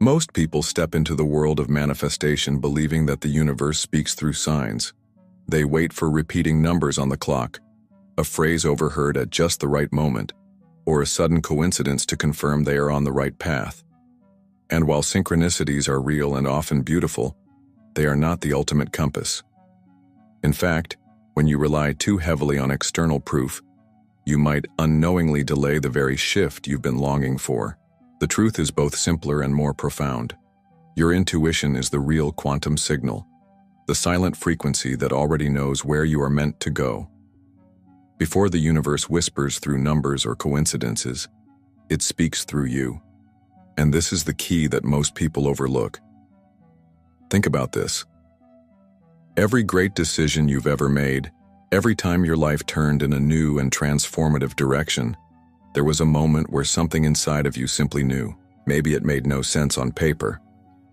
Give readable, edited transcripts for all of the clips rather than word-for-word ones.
Most people step into the world of manifestation believing that the universe speaks through signs. They wait for repeating numbers on the clock, a phrase overheard at just the right moment, or a sudden coincidence to confirm they are on the right path. And while synchronicities are real and often beautiful, they are not the ultimate compass. In fact, when you rely too heavily on external proof, you might unknowingly delay the very shift you've been longing for. The truth is both simpler and more profound. Your intuition is the real quantum signal, the silent frequency that already knows where you are meant to go. Before the universe whispers through numbers or coincidences, it speaks through you. And this is the key that most people overlook. Think about this. Every great decision you've ever made, every time your life turned in a new and transformative direction, there was a moment where something inside of you simply knew. Maybe it made no sense on paper.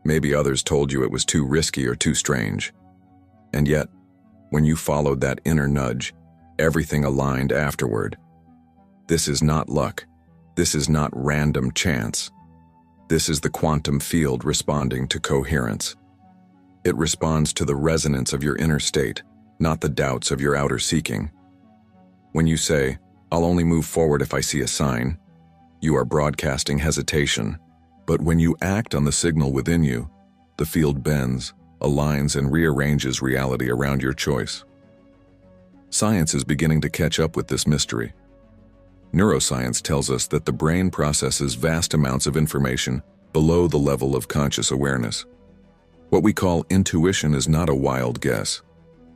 Maybe others told you it was too risky or too strange. And yet, when you followed that inner nudge, everything aligned afterward. This is not luck. This is not random chance. This is the quantum field responding to coherence. It responds to the resonance of your inner state, not the doubts of your outer seeking. When you say, "I'll only move forward if I see a sign," you are broadcasting hesitation. But when you act on the signal within you, the field bends, aligns, and rearranges reality around your choice. Science is beginning to catch up with this mystery. Neuroscience tells us that the brain processes vast amounts of information below the level of conscious awareness. What we call intuition is not a wild guess.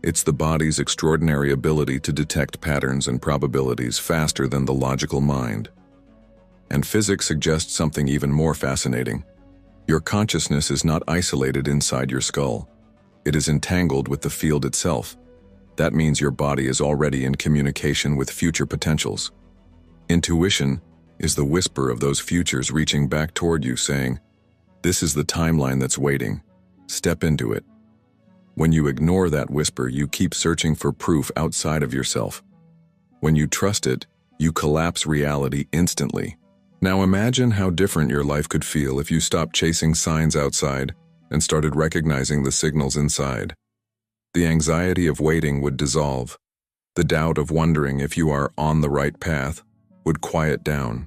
It's the body's extraordinary ability to detect patterns and probabilities faster than the logical mind. And physics suggests something even more fascinating. Your consciousness is not isolated inside your skull. It is entangled with the field itself. That means your body is already in communication with future potentials. Intuition is the whisper of those futures reaching back toward you, saying, "This is the timeline that's waiting. Step into it." When you ignore that whisper, you keep searching for proof outside of yourself. When you trust it, you collapse reality instantly. Now imagine how different your life could feel if you stopped chasing signs outside and started recognizing the signals inside. The anxiety of waiting would dissolve. The doubt of wondering if you are on the right path would quiet down.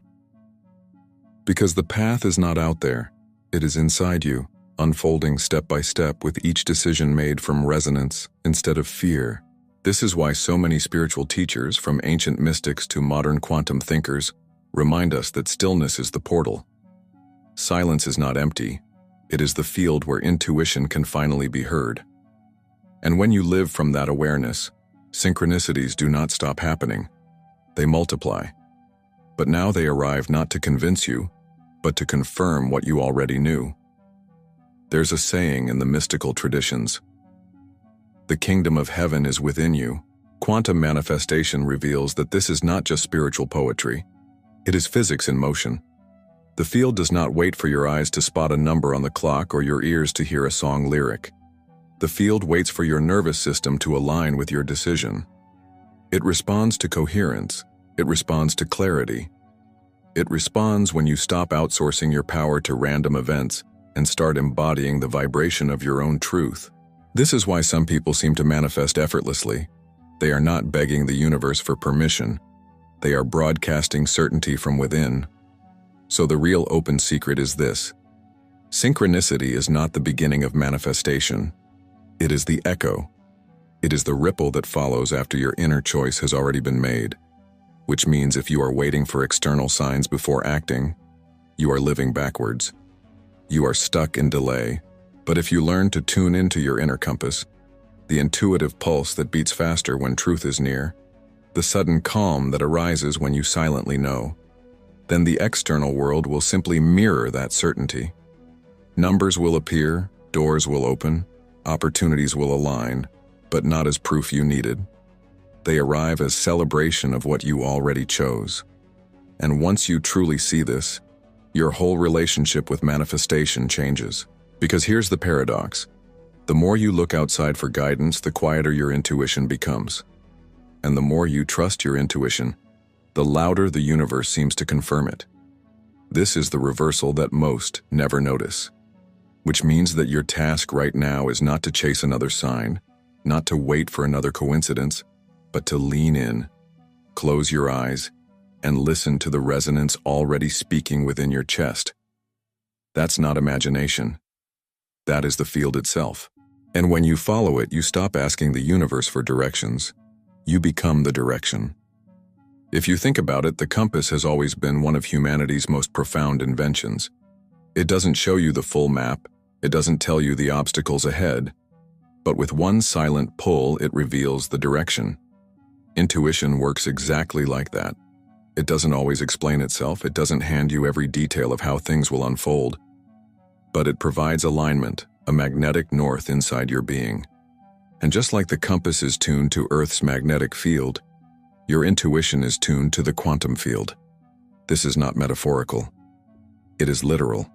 Because the path is not out there, it is inside you, unfolding step by step with each decision made from resonance instead of fear. This is why so many spiritual teachers, from ancient mystics to modern quantum thinkers, remind us that stillness is the portal. Silence is not empty. It is the field where intuition can finally be heard. And when you live from that awareness, synchronicities do not stop happening. They multiply. But now they arrive not to convince you, but to confirm what you already knew. There's a saying in the mystical traditions, "The kingdom of heaven is within you." Quantum manifestation reveals that this is not just spiritual poetry. It is physics in motion. The field does not wait for your eyes to spot a number on the clock or your ears to hear a song lyric. The field waits for your nervous system to align with your decision. It responds to coherence. It responds to clarity. It responds when you stop outsourcing your power to random events and start embodying the vibration of your own truth. This is why some people seem to manifest effortlessly. They are not begging the universe for permission. They are broadcasting certainty from within. So the real open secret is this: synchronicity is not the beginning of manifestation. It is the echo. It is the ripple that follows after your inner choice has already been made. Which means if you are waiting for external signs before acting, you are living backwards. You are stuck in delay. But if you learn to tune into your inner compass, the intuitive pulse that beats faster when truth is near, the sudden calm that arises when you silently know, then the external world will simply mirror that certainty. Numbers will appear, doors will open, opportunities will align, but not as proof you needed. They arrive as celebration of what you already chose. And once you truly see this, your whole relationship with manifestation changes. Because here's the paradox. The more you look outside for guidance, the quieter your intuition becomes. And the more you trust your intuition, the louder the universe seems to confirm it. This is the reversal that most never notice. which means that your task right now is not to chase another sign, not to wait for another coincidence, but to lean in, close your eyes, and listen to the resonance already speaking within your chest. That's not imagination. That is the field itself. And when you follow it, you stop asking the universe for directions. You become the direction. If you think about it, the compass has always been one of humanity's most profound inventions. It doesn't show you the full map, it doesn't tell you the obstacles ahead, but with one silent pull, it reveals the direction. Intuition works exactly like that. It doesn't always explain itself, it doesn't hand you every detail of how things will unfold, but it provides alignment, a magnetic north inside your being. And just like the compass is tuned to Earth's magnetic field, your intuition is tuned to the quantum field. This is not metaphorical. It is literal.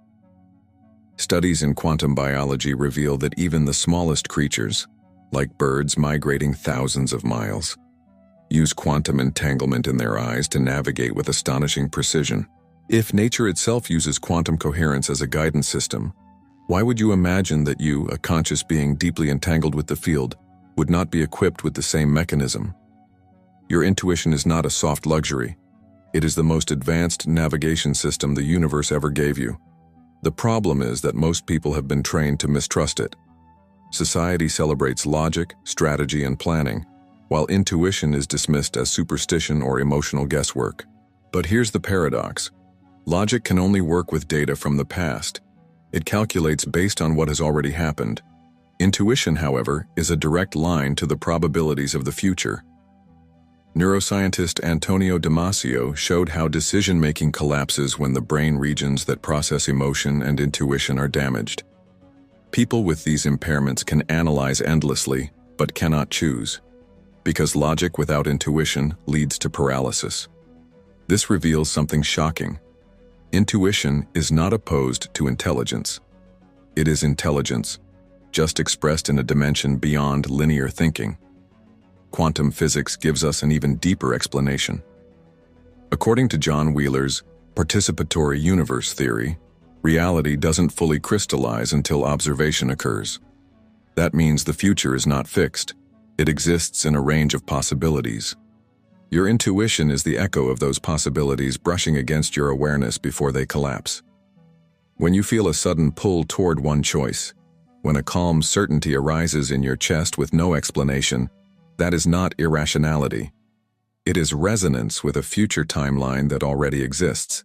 Studies in quantum biology reveal that even the smallest creatures, like birds migrating thousands of miles, use quantum entanglement in their eyes to navigate with astonishing precision. If nature itself uses quantum coherence as a guidance system, why would you imagine that you, a conscious being deeply entangled with the field, would not be equipped with the same mechanism? Your intuition is not a soft luxury. It is the most advanced navigation system the universe ever gave you. The problem is that most people have been trained to mistrust it. Society celebrates logic, strategy, and planning, while intuition is dismissed as superstition or emotional guesswork. But here's the paradox. Logic can only work with data from the past. It calculates based on what has already happened. Intuition, however, is a direct line to the probabilities of the future. Neuroscientist Antonio Damasio showed how decision-making collapses when the brain regions that process emotion and intuition are damaged. People with these impairments can analyze endlessly, but cannot choose, because logic without intuition leads to paralysis. This reveals something shocking. Intuition is not opposed to intelligence. It is intelligence, just expressed in a dimension beyond linear thinking. Quantum physics gives us an even deeper explanation. According to John Wheeler's participatory universe theory, reality doesn't fully crystallize until observation occurs. That means the future is not fixed. It exists in a range of possibilities. Your intuition is the echo of those possibilities brushing against your awareness before they collapse. When you feel a sudden pull toward one choice, when a calm certainty arises in your chest with no explanation, that is not irrationality. It is resonance with a future timeline that already exists.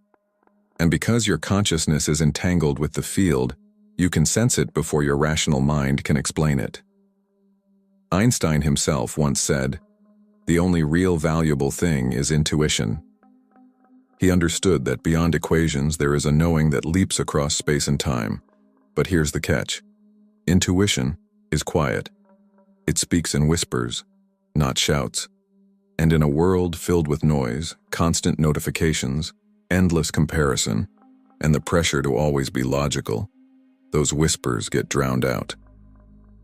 And because your consciousness is entangled with the field, you can sense it before your rational mind can explain it. Einstein himself once said, "The only real valuable thing is intuition." He understood that beyond equations there is a knowing that leaps across space and time. But here's the catch. Intuition is quiet. It speaks in whispers, not shouts. And in a world filled with noise, constant notifications, endless comparison, and the pressure to always be logical, those whispers get drowned out.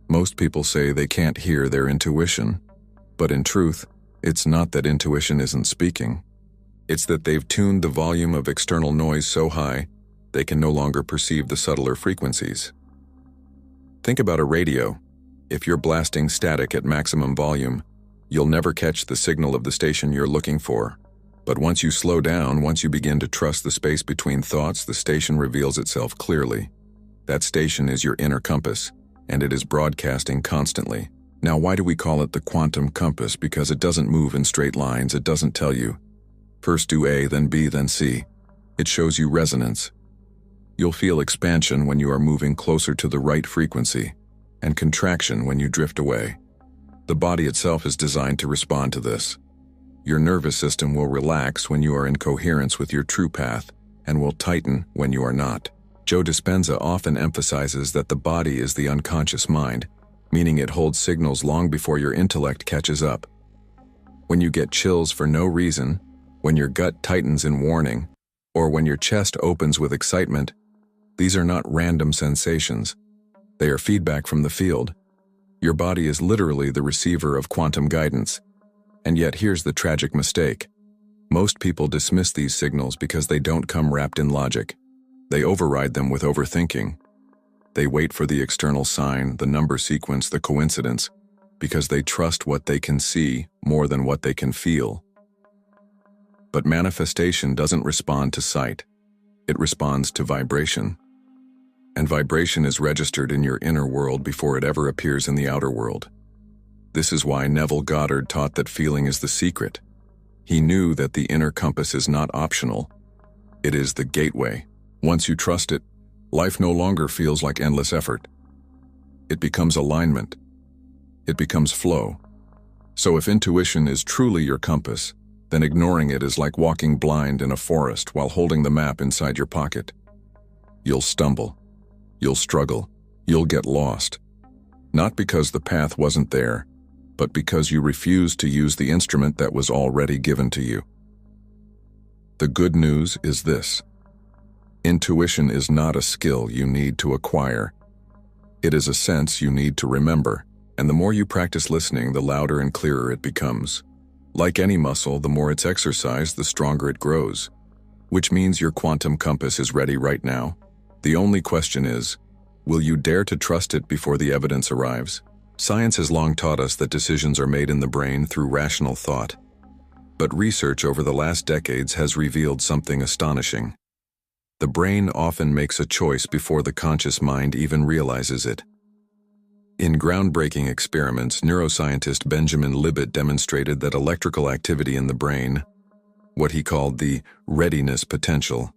Most people say they can't hear their intuition, but in truth, it's not that intuition isn't speaking. It's that they've tuned the volume of external noise so high, they can no longer perceive the subtler frequencies. Think about a radio. If you're blasting static at maximum volume, you'll never catch the signal of the station you're looking for. But once you slow down, once you begin to trust the space between thoughts, the station reveals itself clearly. That station is your inner compass, and it is broadcasting constantly. Now, why do we call it the quantum compass? Because it doesn't move in straight lines. It doesn't tell you, first do A, then B, then C. It shows you resonance. You'll feel expansion when you are moving closer to the right frequency, and contraction when you drift away. The body itself is designed to respond to this. Your nervous system will relax when you are in coherence with your true path, and will tighten when you are not. Joe Dispenza often emphasizes that the body is the unconscious mind, meaning it holds signals long before your intellect catches up. When you get chills for no reason, when your gut tightens in warning, or when your chest opens with excitement, these are not random sensations. They are feedback from the field. Your body is literally the receiver of quantum guidance. And yet here's the tragic mistake. Most people dismiss these signals because they don't come wrapped in logic. They override them with overthinking. They wait for the external sign, the number sequence, the coincidence, because they trust what they can see more than what they can feel. But manifestation doesn't respond to sight. It responds to vibration. And vibration is registered in your inner world before it ever appears in the outer world. This is why Neville Goddard taught that feeling is the secret. He knew that the inner compass is not optional. It is the gateway. Once you trust it, life no longer feels like endless effort. It becomes alignment. It becomes flow. So if intuition is truly your compass, then ignoring it is like walking blind in a forest while holding the map inside your pocket. You'll stumble. You'll struggle. You'll get lost. Not because the path wasn't there, but because you refused to use the instrument that was already given to you. The good news is this. Intuition is not a skill you need to acquire. It is a sense you need to remember, and the more you practice listening, the louder and clearer it becomes. Like any muscle, the more it's exercised, the stronger it grows. Which means your quantum compass is ready right now. The only question is, will you dare to trust it before the evidence arrives? Science has long taught us that decisions are made in the brain through rational thought. But research over the last decades has revealed something astonishing. The brain often makes a choice before the conscious mind even realizes it. In groundbreaking experiments, neuroscientist Benjamin Libet demonstrated that electrical activity in the brain, what he called the readiness potential,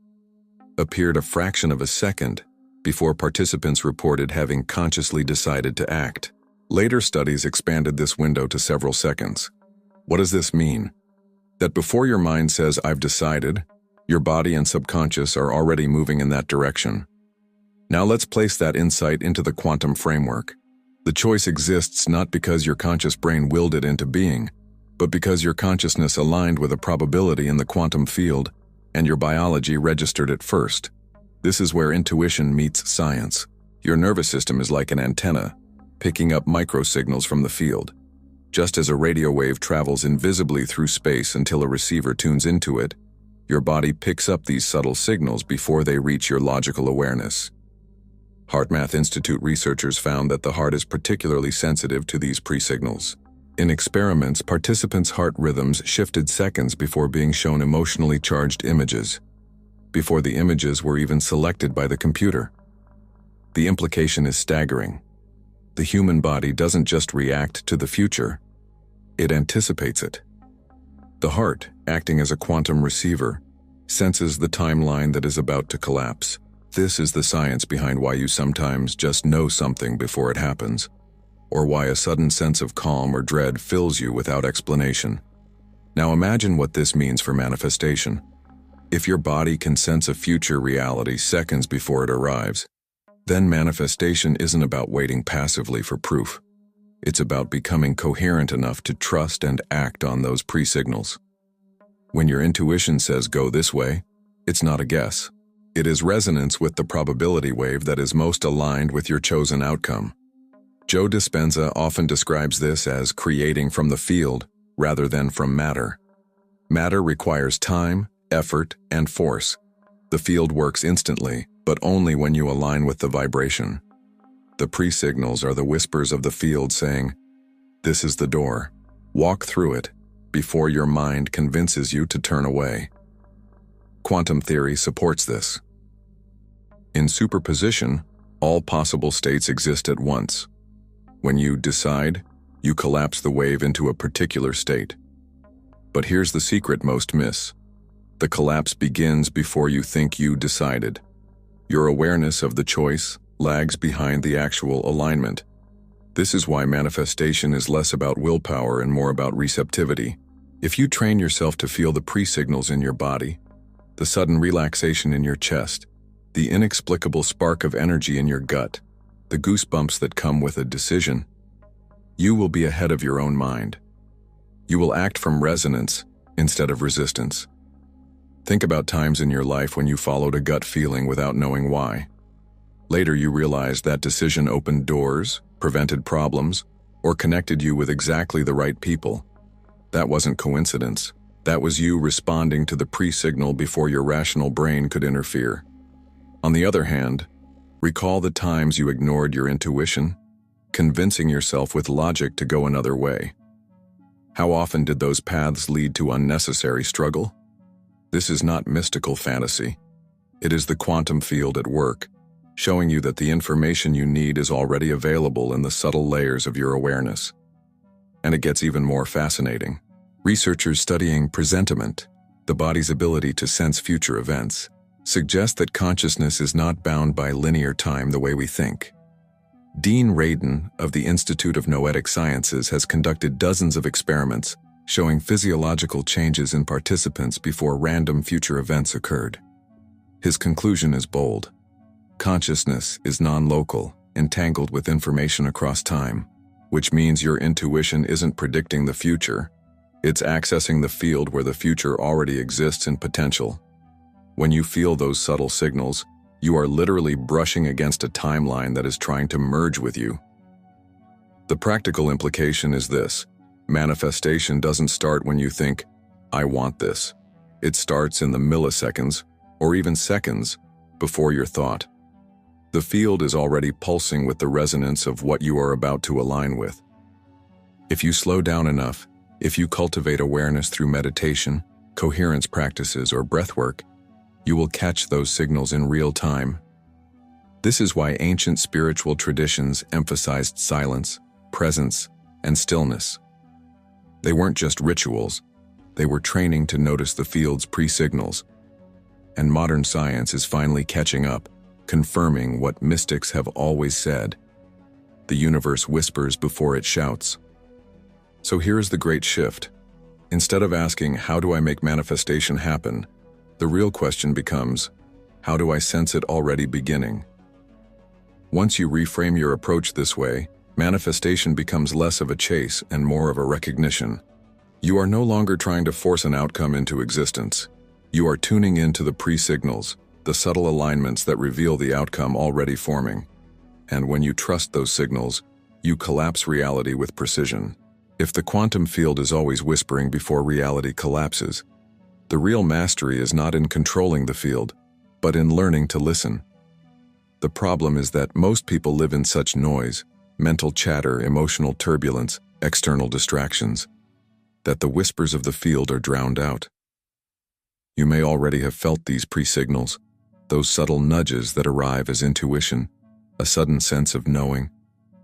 appeared a fraction of a second before participants reported having consciously decided to act. Later studies expanded this window to several seconds. What does this mean? That before your mind says, "I've decided," your body and subconscious are already moving in that direction. Now let's place that insight into the quantum framework. The choice exists not because your conscious brain willed it into being, but because your consciousness aligned with a probability in the quantum field, and your biology registered it first. This is where intuition meets science. Your nervous system is like an antenna, picking up microsignals from the field. Just as a radio wave travels invisibly through space until a receiver tunes into it, your body picks up these subtle signals before they reach your logical awareness. HeartMath Institute researchers found that the heart is particularly sensitive to these pre-signals. In experiments, participants' heart rhythms shifted seconds before being shown emotionally charged images, before the images were even selected by the computer. The implication is staggering. The human body doesn't just react to the future, it anticipates it. The heart, acting as a quantum receiver, senses the timeline that is about to collapse. This is the science behind why you sometimes just know something before it happens, or why a sudden sense of calm or dread fills you without explanation. Now imagine what this means for manifestation. If your body can sense a future reality seconds before it arrives, then manifestation isn't about waiting passively for proof. It's about becoming coherent enough to trust and act on those pre-signals. When your intuition says go this way, it's not a guess. It is resonance with the probability wave that is most aligned with your chosen outcome. Joe Dispenza often describes this as creating from the field rather than from matter. Matter requires time, effort, and force. The field works instantly, but only when you align with the vibration. The pre-signals are the whispers of the field saying, "This is the door. Walk through it," before your mind convinces you to turn away. Quantum theory supports this. In superposition, all possible states exist at once. When you decide, you collapse the wave into a particular state. But here's the secret most miss. The collapse begins before you think you decided. Your awareness of the choice lags behind the actual alignment. This is why manifestation is less about willpower and more about receptivity. If you train yourself to feel the pre-signals in your body, the sudden relaxation in your chest, the inexplicable spark of energy in your gut, the goosebumps that come with a decision, you will be ahead of your own mind. You will act from resonance instead of resistance. Think about times in your life when you followed a gut feeling without knowing why. Later you realized that decision opened doors, prevented problems, or connected you with exactly the right people. That wasn't coincidence. That was you responding to the pre-signal before your rational brain could interfere. On the other hand, Recall the times you ignored your intuition, convincing yourself with logic to go another way. How often did those paths lead to unnecessary struggle? This is not mystical fantasy. It is the quantum field at work, showing you that the information you need is already available in the subtle layers of your awareness. And it gets even more fascinating. Researchers studying presentiment, the body's ability to sense future events, suggest that consciousness is not bound by linear time the way we think. Dean Radin of the Institute of Noetic Sciences has conducted dozens of experiments showing physiological changes in participants before random future events occurred. His conclusion is bold. Consciousness is non-local, entangled with information across time, which means your intuition isn't predicting the future. It's accessing the field where the future already exists in potential. When you feel those subtle signals, you are literally brushing against a timeline that is trying to merge with you. The practical implication is this: manifestation doesn't start when you think, "I want this." It starts in the milliseconds, or even seconds, before your thought. The field is already pulsing with the resonance of what you are about to align with. If you slow down enough, if you cultivate awareness through meditation, coherence practices, or breathwork, you will catch those signals in real time. This is why ancient spiritual traditions emphasized silence, presence, and stillness. They weren't just rituals, they were training to notice the field's pre-signals. And modern science is finally catching up, confirming what mystics have always said. The universe whispers before it shouts. So here's the great shift. Instead of asking, "How do I make manifestation happen?" the real question becomes, "How do I sense it already beginning?" Once you reframe your approach this way, manifestation becomes less of a chase and more of a recognition. You are no longer trying to force an outcome into existence. You are tuning into the pre-signals, the subtle alignments that reveal the outcome already forming. And when you trust those signals, you collapse reality with precision. If the quantum field is always whispering before reality collapses, the real mastery is not in controlling the field, but in learning to listen. The problem is that most people live in such noise, mental chatter, emotional turbulence, external distractions, that the whispers of the field are drowned out. You may already have felt these pre-signals, those subtle nudges that arrive as intuition, a sudden sense of knowing,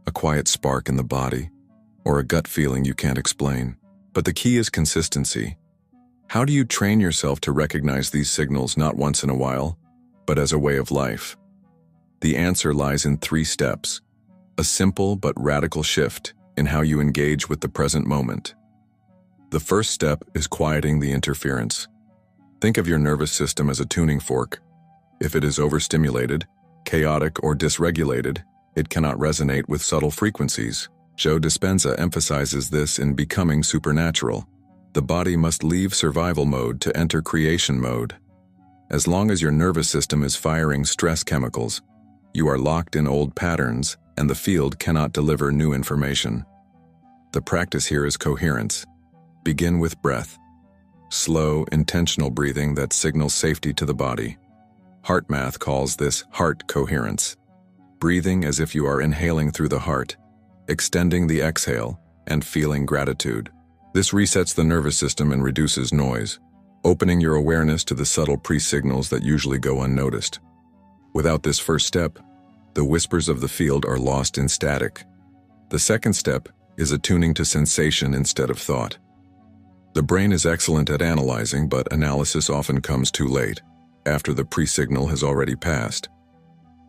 a quiet spark in the body, or a gut feeling you can't explain. But the key is consistency. How do you train yourself to recognize these signals not once in a while, but as a way of life? The answer lies in 3 steps, a simple but radical shift in how you engage with the present moment. The first step is quieting the interference. Think of your nervous system as a tuning fork. If it is overstimulated, chaotic, or dysregulated, it cannot resonate with subtle frequencies. Joe Dispenza emphasizes this in Becoming Supernatural. The body must leave survival mode to enter creation mode. As long as your nervous system is firing stress chemicals, you are locked in old patterns, and the field cannot deliver new information. The practice here is coherence. Begin with breath. Slow, intentional breathing that signals safety to the body. HeartMath calls this heart coherence. Breathing as if you are inhaling through the heart, extending the exhale, and feeling gratitude. This resets the nervous system and reduces noise, opening your awareness to the subtle pre-signals that usually go unnoticed. Without this first step, the whispers of the field are lost in static. The second step is attuning to sensation instead of thought. The brain is excellent at analyzing, but analysis often comes too late, after the pre-signal has already passed.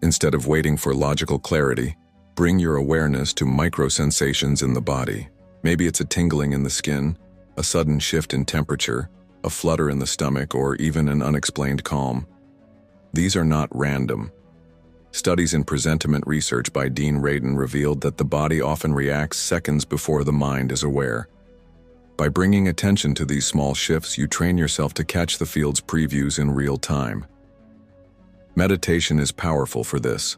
Instead of waiting for logical clarity, bring your awareness to micro-sensations in the body. Maybe it's a tingling in the skin, a sudden shift in temperature, a flutter in the stomach, or even an unexplained calm. These are not random. Studies in presentiment research by Dean Radin revealed that the body often reacts seconds before the mind is aware. By bringing attention to these small shifts, you train yourself to catch the field's previews in real time. Meditation is powerful for this.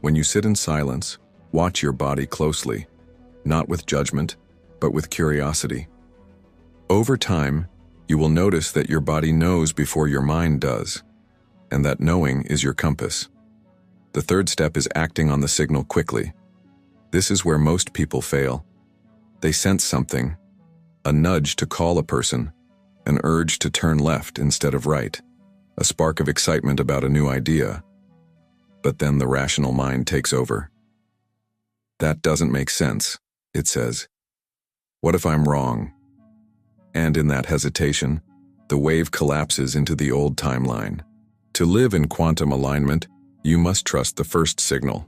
When you sit in silence, watch your body closely, not with judgment, but with curiosity. Over time, you will notice that your body knows before your mind does, and that knowing is your compass. The third step is acting on the signal quickly. This is where most people fail. They sense something, a nudge to call a person, an urge to turn left instead of right, a spark of excitement about a new idea. But then the rational mind takes over. That doesn't make sense, it says. What if I'm wrong? And in that hesitation, the wave collapses into the old timeline. To live in quantum alignment, you must trust the first signal.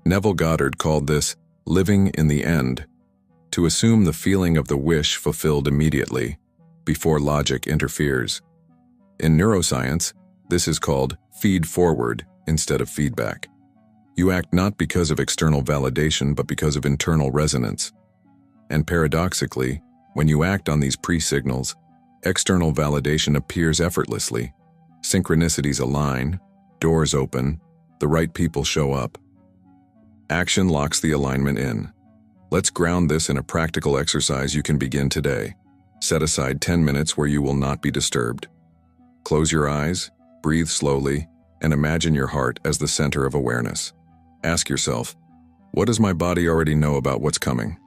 Neville Goddard called this living in the end, to assume the feeling of the wish fulfilled immediately, before logic interferes. In neuroscience, this is called feed forward instead of feedback. You act not because of external validation but because of internal resonance. And paradoxically, when you act on these pre-signals, external validation appears effortlessly. Synchronicities align, doors open, the right people show up. Action locks the alignment in. Let's ground this in a practical exercise you can begin today. Set aside 10 minutes where you will not be disturbed. Close your eyes, breathe slowly, and imagine your heart as the center of awareness. Ask yourself, what does my body already know about what's coming?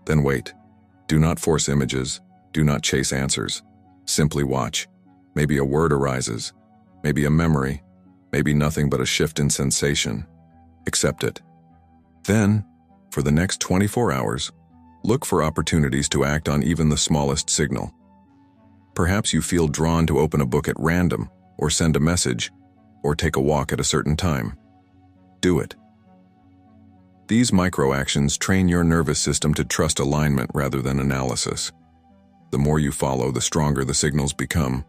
Then wait. Do not force images. Do not chase answers. Simply watch. Maybe a word arises. Maybe a memory. Maybe nothing but a shift in sensation. Accept it. Then, for the next 24 hours, look for opportunities to act on even the smallest signal. Perhaps you feel drawn to open a book at random, or send a message, or take a walk at a certain time. Do it. These micro-actions train your nervous system to trust alignment rather than analysis. The more you follow, the stronger the signals become.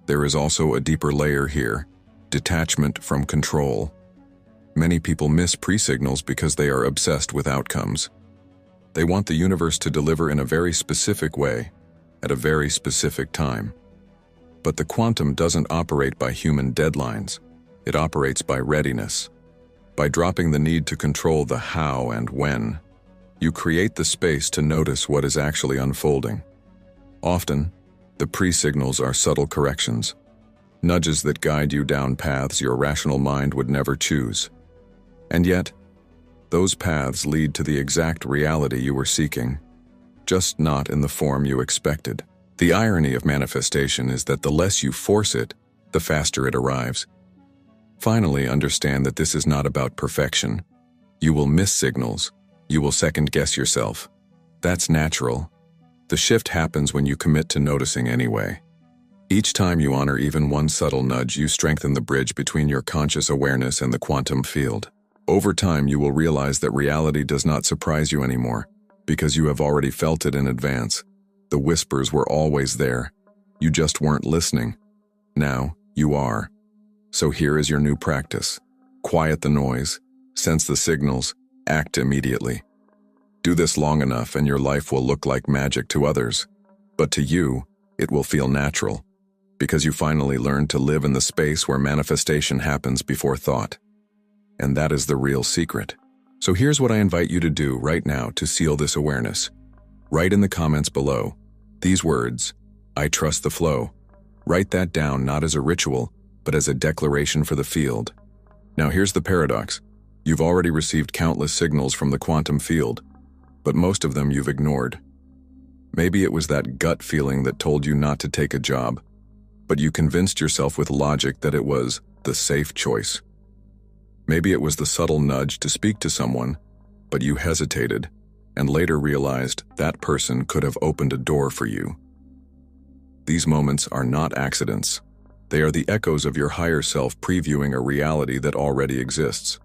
There is also a deeper layer here, detachment from control. Many people miss pre-signals because they are obsessed with outcomes. They want the universe to deliver in a very specific way, at a very specific time. But the quantum doesn't operate by human deadlines. It operates by readiness. By dropping the need to control the how and when, you create the space to notice what is actually unfolding. Often, the pre-signals are subtle corrections, nudges that guide you down paths your rational mind would never choose. And yet, those paths lead to the exact reality you were seeking, just not in the form you expected. The irony of manifestation is that the less you force it, the faster it arrives. Finally, understand that this is not about perfection. You will miss signals. You will second-guess yourself. That's natural. The shift happens when you commit to noticing anyway. Each time you honor even one subtle nudge, you strengthen the bridge between your conscious awareness and the quantum field. Over time, you will realize that reality does not surprise you anymore, because you have already felt it in advance. The whispers were always there. You just weren't listening. Now, you are. So here is your new practice. Quiet the noise, sense the signals, act immediately. Do this long enough and your life will look like magic to others. But to you, it will feel natural, because you finally learned to live in the space where manifestation happens before thought. And that is the real secret. So here's what I invite you to do right now to seal this awareness. Write in the comments below these words, I trust the flow. Write that down not as a ritual, but as a declaration for the field. Now here's the paradox. You've already received countless signals from the quantum field, but most of them you've ignored. Maybe it was that gut feeling that told you not to take a job, but you convinced yourself with logic that it was the safe choice. Maybe it was the subtle nudge to speak to someone, but you hesitated and later realized that person could have opened a door for you. These moments are not accidents. They are the echoes of your higher self previewing a reality that already exists.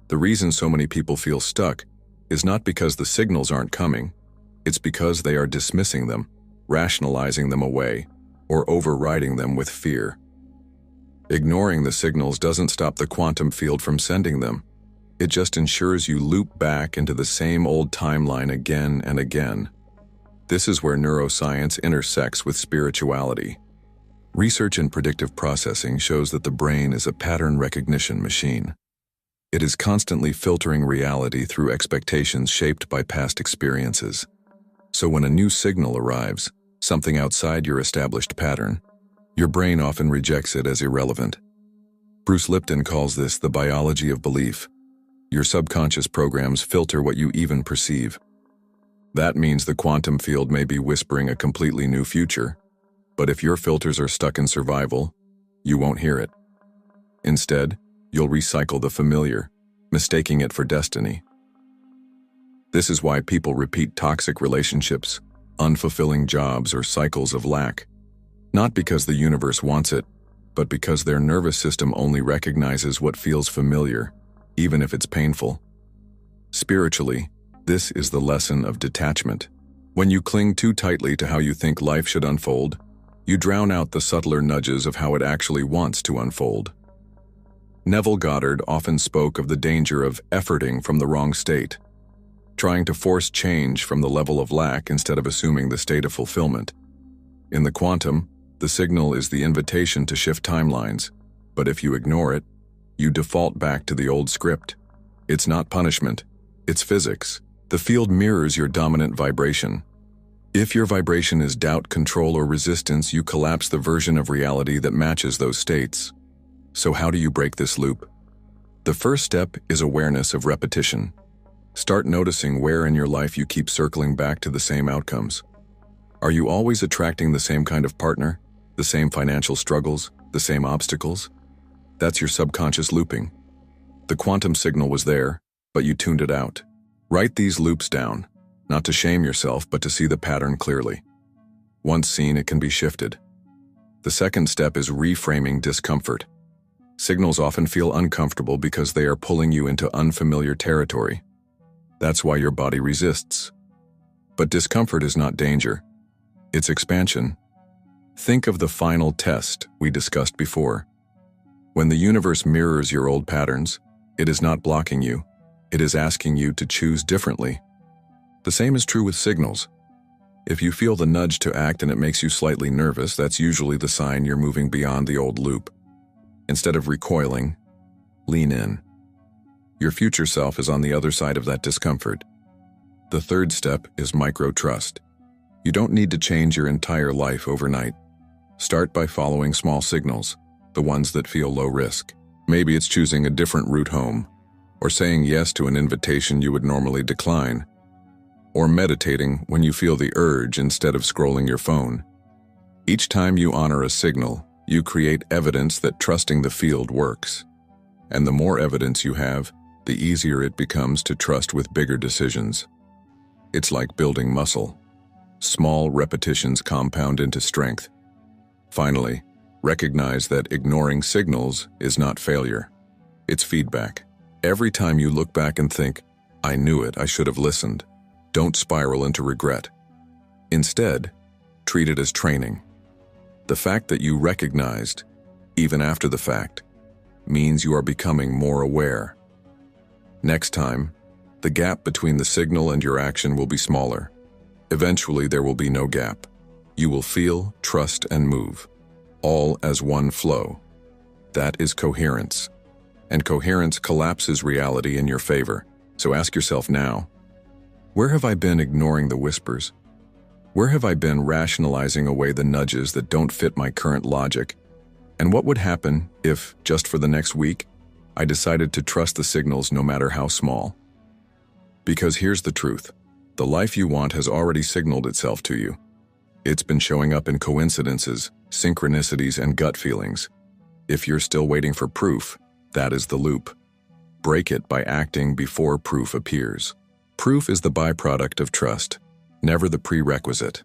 The reason so many people feel stuck is not because the signals aren't coming, it's because they are dismissing them, rationalizing them away, or overriding them with fear. Ignoring the signals doesn't stop the quantum field from sending them. It just ensures you loop back into the same old timeline again and again. This is where neuroscience intersects with spirituality. Research in predictive processing shows that the brain is a pattern recognition machine. It is constantly filtering reality through expectations shaped by past experiences. So when a new signal arrives, something outside your established pattern, your brain often rejects it as irrelevant. Bruce Lipton calls this the biology of belief. Your subconscious programs filter what you even perceive. That means the quantum field may be whispering a completely new future, but if your filters are stuck in survival, you won't hear it. Instead, you'll recycle the familiar, mistaking it for destiny. This is why people repeat toxic relationships, unfulfilling jobs, or cycles of lack. Not because the universe wants it, but because their nervous system only recognizes what feels familiar, even if it's painful. Spiritually, this is the lesson of detachment. When you cling too tightly to how you think life should unfold, you drown out the subtler nudges of how it actually wants to unfold. Neville Goddard often spoke of the danger of efforting from the wrong state, trying to force change from the level of lack instead of assuming the state of fulfillment. In the quantum, the signal is the invitation to shift timelines, but if you ignore it, you default back to the old script. It's not punishment, it's physics. The field mirrors your dominant vibration. If your vibration is doubt, control, or resistance, you collapse the version of reality that matches those states. So how do you break this loop? The first step is awareness of repetition. Start noticing where in your life you keep circling back to the same outcomes. Are you always attracting the same kind of partner, the same financial struggles, the same obstacles? That's your subconscious looping. The quantum signal was there, but you tuned it out. Write these loops down, not to shame yourself, but to see the pattern clearly. Once seen, it can be shifted. The second step is reframing discomfort. Signals often feel uncomfortable because they are pulling you into unfamiliar territory. That's why your body resists. But discomfort is not danger. It's expansion. Think of the final test we discussed before. When the universe mirrors your old patterns, it is not blocking you. It is asking you to choose differently. The same is true with signals. If you feel the nudge to act and it makes you slightly nervous, that's usually the sign you're moving beyond the old loop. Instead of recoiling, lean in. Your future self is on the other side of that discomfort. The third step is micro-trust. You don't need to change your entire life overnight. Start by following small signals, the ones that feel low risk. Maybe it's choosing a different route home, or saying yes to an invitation you would normally decline, or meditating when you feel the urge instead of scrolling your phone. Each time you honor a signal, you create evidence that trusting the field works. And the more evidence you have, the easier it becomes to trust with bigger decisions. It's like building muscle. Small repetitions compound into strength. Finally, recognize that ignoring signals is not failure. It's feedback. Every time you look back and think, "I knew it, I should have listened," don't spiral into regret. Instead, treat it as training. The fact that you recognized, even after the fact, means you are becoming more aware. Next time, the gap between the signal and your action will be smaller. Eventually, there will be no gap. You will feel, trust, and move, all as one flow. That is coherence. And coherence collapses reality in your favor. So ask yourself now, where have I been ignoring the whispers? Where have I been rationalizing away the nudges that don't fit my current logic? And what would happen if, just for the next week, I decided to trust the signals no matter how small? Because here's the truth. The life you want has already signaled itself to you. It's been showing up in coincidences, synchronicities, and gut feelings. If you're still waiting for proof, that is the loop. Break it by acting before proof appears. Proof is the byproduct of trust, never the prerequisite.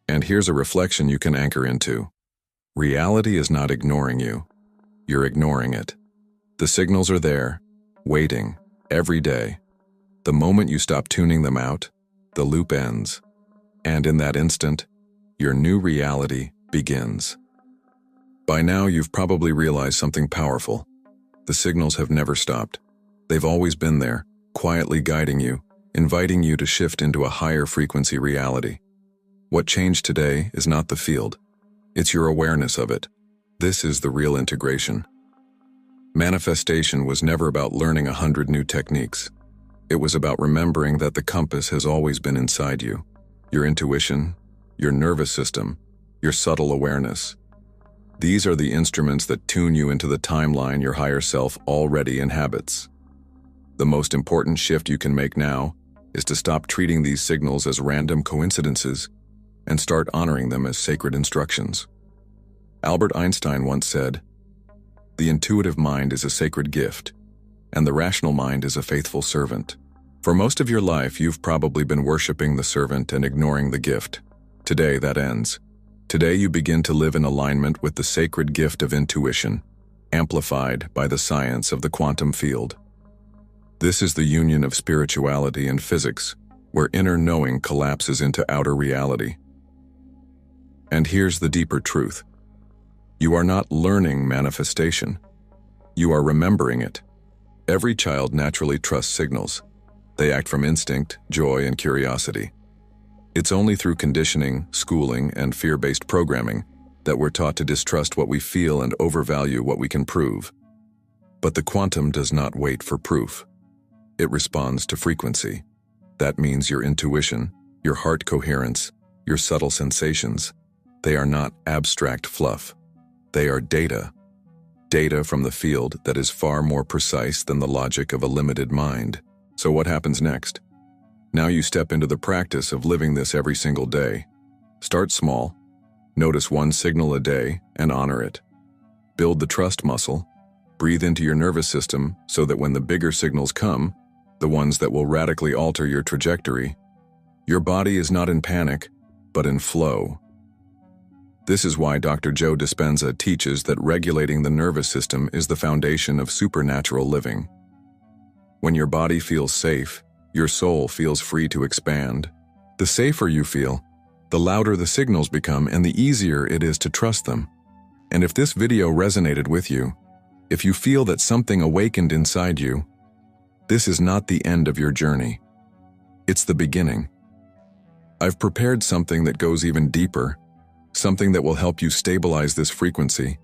And here's a reflection you can anchor into. Reality is not ignoring you. You're ignoring it. The signals are there, waiting, every day. The moment you stop tuning them out, the loop ends. And in that instant, your new reality begins. By now, you've probably realized something powerful. The signals have never stopped. They've always been there, quietly guiding you, inviting you to shift into a higher frequency reality. What changed today is not the field. It's your awareness of it. This is the real integration. Manifestation was never about learning 100 new techniques. It was about remembering that the compass has always been inside you. Your intuition, your nervous system, your subtle awareness. These are the instruments that tune you into the timeline your higher self already inhabits. The most important shift you can make now is to stop treating these signals as random coincidences and start honoring them as sacred instructions. Albert Einstein once said, "The intuitive mind is a sacred gift, and the rational mind is a faithful servant." For most of your life, you've probably been worshiping the servant and ignoring the gift. Today, that ends. Today, you begin to live in alignment with the sacred gift of intuition, amplified by the science of the quantum field. This is the union of spirituality and physics, where inner knowing collapses into outer reality. And here's the deeper truth. You are not learning manifestation. You are remembering it. Every child naturally trusts signals. They act from instinct, joy, and curiosity. It's only through conditioning, schooling, and fear-based programming that we're taught to distrust what we feel and overvalue what we can prove. But the quantum does not wait for proof. It responds to frequency. That means your intuition, your heart coherence, your subtle sensations. They are not abstract fluff. They are data. Data from the field that is far more precise than the logic of a limited mind. So what happens next? Now you step into the practice of living this every single day. Start small. Notice one signal a day and honor it. Build the trust muscle. Breathe into your nervous system so that when the bigger signals come, the ones that will radically alter your trajectory, your body is not in panic, but in flow. This is why Dr. Joe Dispenza teaches that regulating the nervous system is the foundation of supernatural living. When your body feels safe, your soul feels free to expand. The safer you feel, the louder the signals become and the easier it is to trust them. And if this video resonated with you, if you feel that something awakened inside you, this is not the end of your journey. It's the beginning. I've prepared something that goes even deeper, something that will help you stabilize this frequency,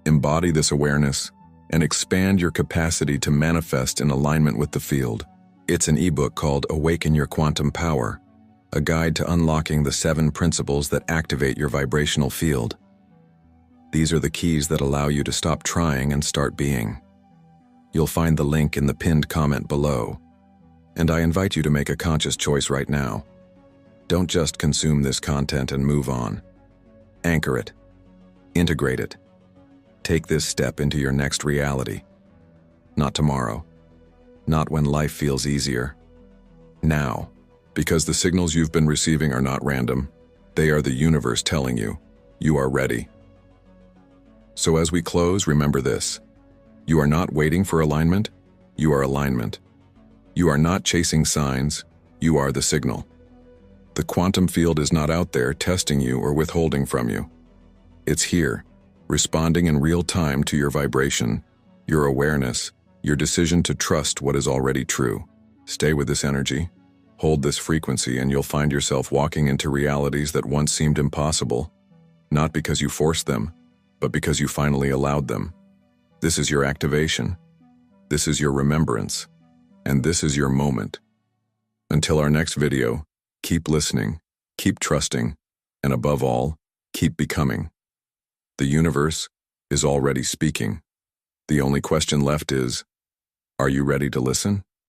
embody this awareness, and expand your capacity to manifest in alignment with the field. It's an ebook called Awaken Your Quantum Power, a guide to unlocking the 7 principles that activate your vibrational field. These are the keys that allow you to stop trying and start being. You'll find the link in the pinned comment below, and I invite you to make a conscious choice right now. Don't just consume this content and move on. Anchor it. Integrate it. Take this step into your next reality. Not tomorrow. Not when life feels easier. Now. Because the signals you've been receiving are not random. They are the universe telling you, you are ready. So as we close, remember this. You are not waiting for alignment. You are alignment. You are not chasing signs. You are the signal. The quantum field is not out there testing you or withholding from you. It's here, responding in real time to your vibration, your awareness, your decision to trust what is already true. Stay with this energy, hold this frequency, and you'll find yourself walking into realities that once seemed impossible, not because you forced them, but because you finally allowed them. This is your activation. This is your remembrance. And this is your moment. Until our next video, keep listening, keep trusting, and above all, keep becoming. The universe is already speaking. The only question left is, are you ready to listen?